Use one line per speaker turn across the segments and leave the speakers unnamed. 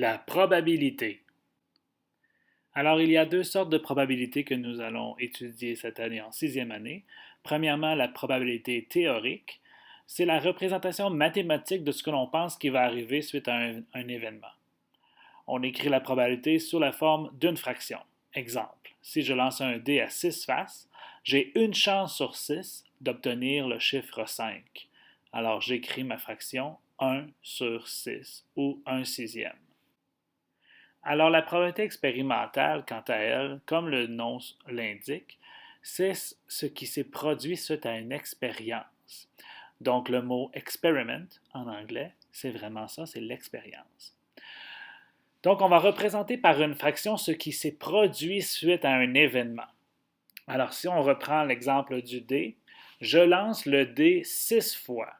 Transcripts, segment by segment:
La probabilité. Alors, il y a deux sortes de probabilités que nous allons étudier cette année en sixième année. Premièrement, la probabilité théorique. C'est la représentation mathématique de ce que l'on pense qui va arriver suite à un événement. On écrit la probabilité sous la forme d'une fraction. Exemple, si je lance un dé à 6 faces, j'ai une chance sur 6 d'obtenir le chiffre 5. Alors, j'écris ma fraction 1 sur 6 ou 1 sixième. Alors, la probabilité expérimentale, quant à elle, comme le nom l'indique, c'est ce qui s'est produit suite à une expérience. Donc, le mot experiment en anglais, c'est vraiment ça, c'est l'expérience. Donc, on va représenter par une fraction ce qui s'est produit suite à un événement. Alors, si on reprend l'exemple du dé, je lance le dé 6 fois.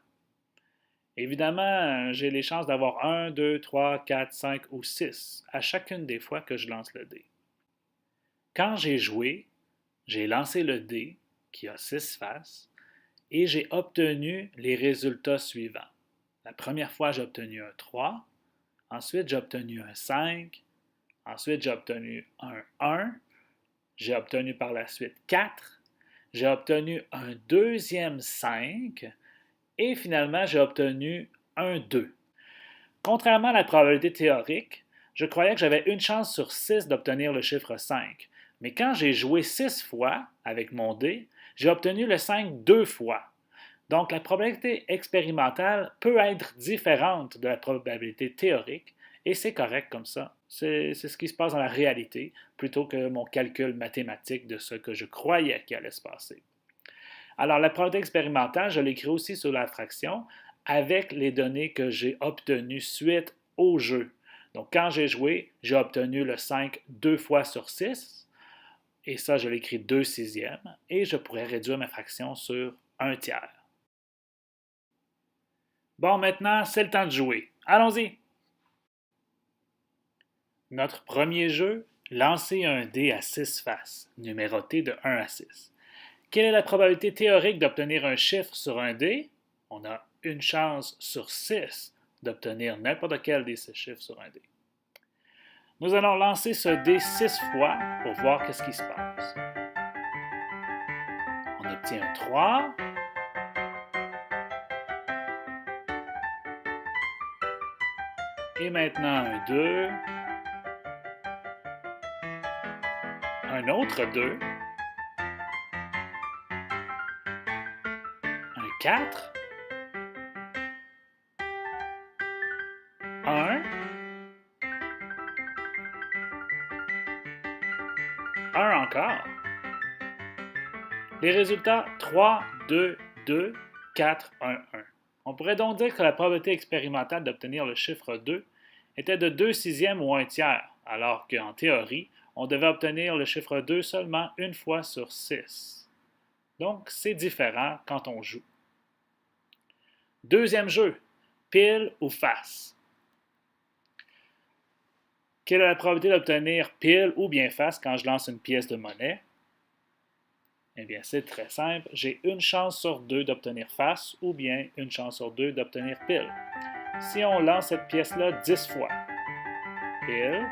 Évidemment, j'ai les chances d'avoir 1, 2, 3, 4, 5 ou 6 à chacune des fois que je lance le dé. Quand j'ai joué, j'ai lancé le dé, qui a 6 faces, et j'ai obtenu les résultats suivants. La première fois, j'ai obtenu un 3, ensuite j'ai obtenu un 5, ensuite j'ai obtenu un 1, j'ai obtenu par la suite 4, j'ai obtenu un deuxième 5, et finalement, j'ai obtenu un 2. Contrairement à la probabilité théorique, je croyais que j'avais une chance sur 6 d'obtenir le chiffre 5. Mais quand j'ai joué 6 fois avec mon dé, j'ai obtenu le 5 deux fois. Donc, la probabilité expérimentale peut être différente de la probabilité théorique, et c'est correct comme ça. C'est ce qui se passe dans la réalité, plutôt que mon calcul mathématique de ce que je croyais qu'il allait se passer. Alors, la probabilité expérimentale, je l'écris aussi sur la fraction avec les données que j'ai obtenues suite au jeu. Donc, quand j'ai joué, j'ai obtenu le 5 deux fois sur 6, et ça, je l'écris 2 sixièmes, et je pourrais réduire ma fraction sur 1 tiers. Bon, maintenant, c'est le temps de jouer. Allons-y! Notre premier jeu, lancer un dé à 6 faces, numéroté de 1 à 6. Quelle est la probabilité théorique d'obtenir un chiffre sur un dé? On a une chance sur 6 d'obtenir n'importe quel des 6 chiffres sur un dé. Nous allons lancer ce dé 6 fois pour voir qu'est-ce qui se passe. On obtient un 3. Et maintenant un 2. Un autre 2. Un 4. 1. 1 encore. Les résultats 3, 2, 2, 4, 1, 1. On pourrait donc dire que la probabilité expérimentale d'obtenir le chiffre 2 était de 2 sixièmes ou 1 tiers, alors qu'en théorie, on devait obtenir le chiffre 2 seulement une fois sur 6. Donc, c'est différent quand on joue. Deuxième jeu, pile ou face. Quelle est la probabilité d'obtenir pile ou bien face quand je lance une pièce de monnaie? Eh bien, c'est très simple. J'ai une chance sur 2 d'obtenir face ou bien une chance sur 2 d'obtenir pile. Si on lance cette pièce-là 10 fois, pile,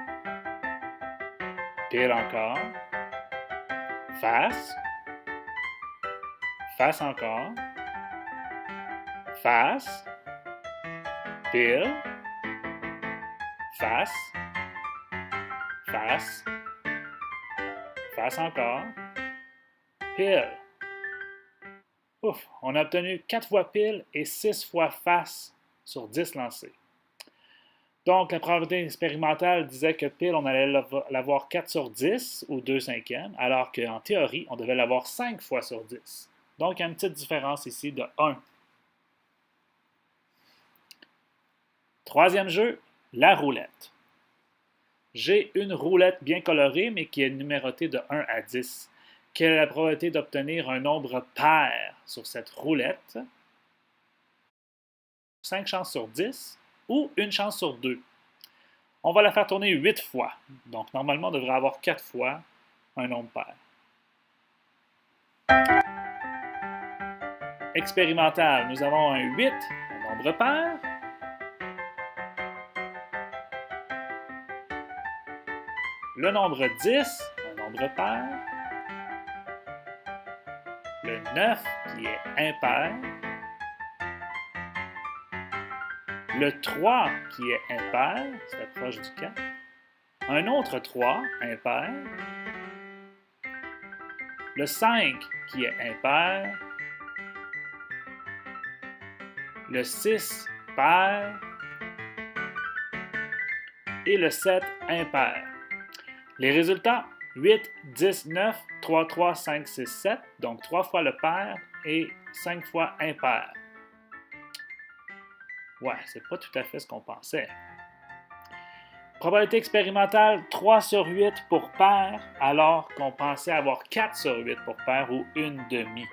pile encore, face, face encore, face, pile, face, face, face encore, pile. Ouf, on a obtenu 4 fois pile et 6 fois face sur 10 lancés. Donc, la probabilité expérimentale disait que pile, on allait l'avoir 4 sur 10 ou 2 cinquièmes, alors qu'en théorie, on devait l'avoir 5 fois sur 10. Donc, il y a une petite différence ici de 1. Troisième jeu, la roulette. J'ai une roulette bien colorée, mais qui est numérotée de 1 à 10. Quelle est la probabilité d'obtenir un nombre pair sur cette roulette? 5 chances sur 10 ou une chance sur 2. On va la faire tourner 8 fois. Donc, normalement, on devrait avoir 4 fois un nombre pair. Expérimental, nous avons un 8, un nombre pair. le nombre 10, un nombre pair, le 9 qui est impair, le 3 qui est impair, c'est proche du 4, un autre 3 impair, le 5 qui est impair, le 6 pair et le 7 impair. Les résultats, 8, 10, 9, 3, 3, 5, 6, 7, donc 3 fois le pair et 5 fois impair. Ouais, c'est pas tout à fait ce qu'on pensait. Probabilité expérimentale 3 sur 8 pour pair, alors qu'on pensait avoir 4 sur 8 pour pair ou une demi.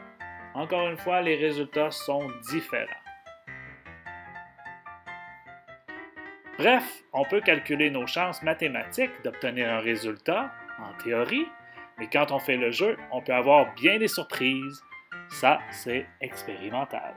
Encore une fois, les résultats sont différents. Bref, on peut calculer nos chances mathématiques d'obtenir un résultat, en théorie, mais quand on fait le jeu, on peut avoir bien des surprises. Ça, c'est expérimental.